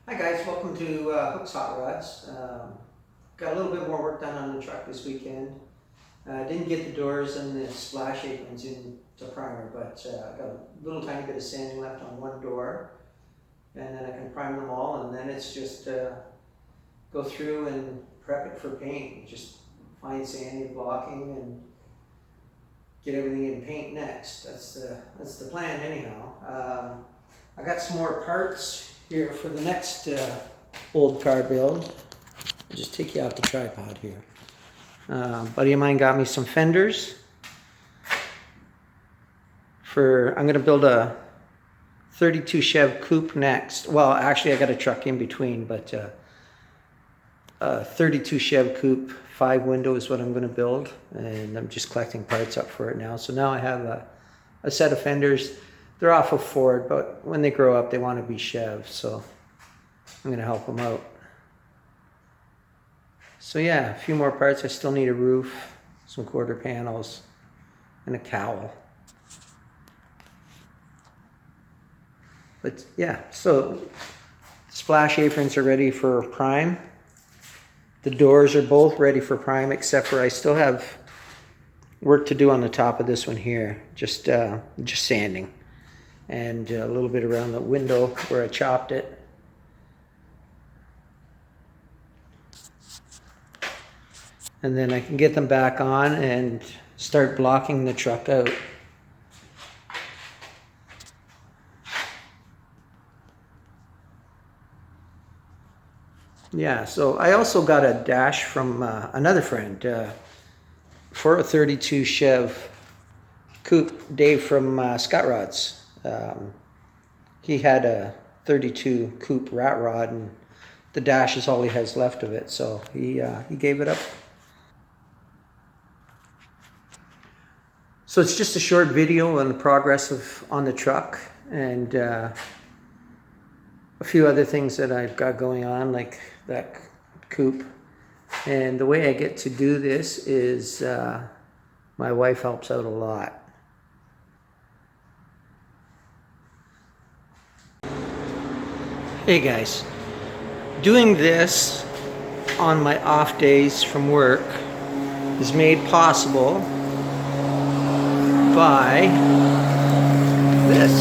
Hi guys, welcome to Hooks Hot Rods. Got a little bit more work done on the truck this weekend. Didn't get the doors and the splash aprons into primer, but got a little tiny bit of sanding left on one door, and then I can prime them all, and then it's just go through and prep it for paint. Just find sanding, blocking, and get everything in paint next. That's the plan anyhow. I got some more parts here for the next old car build. I'll just take you off the tripod here. Buddy of mine got me some fenders I'm gonna build a 32 Chev coupe next. Well, actually I got a truck in between, but a 32 Chev coupe, 5 window is what I'm gonna build, and I'm just collecting parts up for it now. So now I have a set of fenders. They're off of Ford, but when they grow up, they want to be Chev, so I'm going to help them out. So yeah, a few more parts. I still need a roof, some quarter panels, and a cowl. But yeah, so splash aprons are ready for prime. The doors are both ready for prime, except for I still have work to do on the top of this one here, just sanding. And a little bit around the window where I chopped it. And then I can get them back on and start blocking the truck out. Yeah, so I also got a dash from another friend for a 32 Chev coupe, Dave from Scott Rods. He had a 32 coupe rat rod, and the dash is all he has left of it, so he gave it up. So it's just a short video on the progress on the truck, and a few other things that I've got going on, like that coupe. And the way I get to do this is my wife helps out a lot. Hey guys, doing this on my off days from work is made possible by this.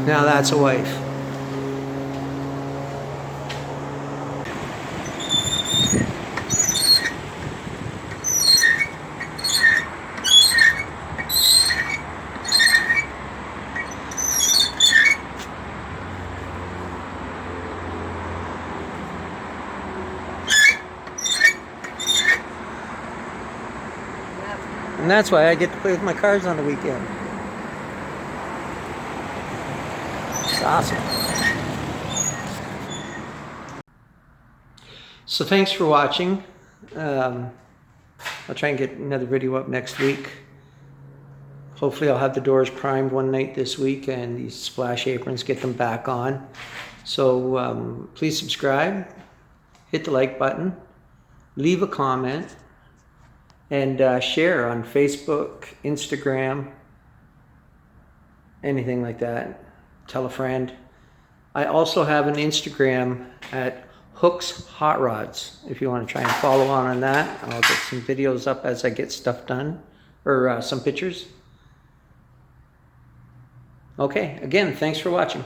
Now that's a wife. And that's why I get to play with my cars on the weekend. It's awesome. So thanks for watching. I'll try and get another video up next week. Hopefully I'll have the doors primed one night this week and these splash aprons, get them back on. So please subscribe, hit the like button, leave a comment, and share on Facebook, Instagram, anything like that. Tell a friend. I also have an Instagram at Hooks Hot Rods. If you want to try and follow on that, I'll get some videos up as I get stuff done, or some pictures. Okay, again, thanks for watching.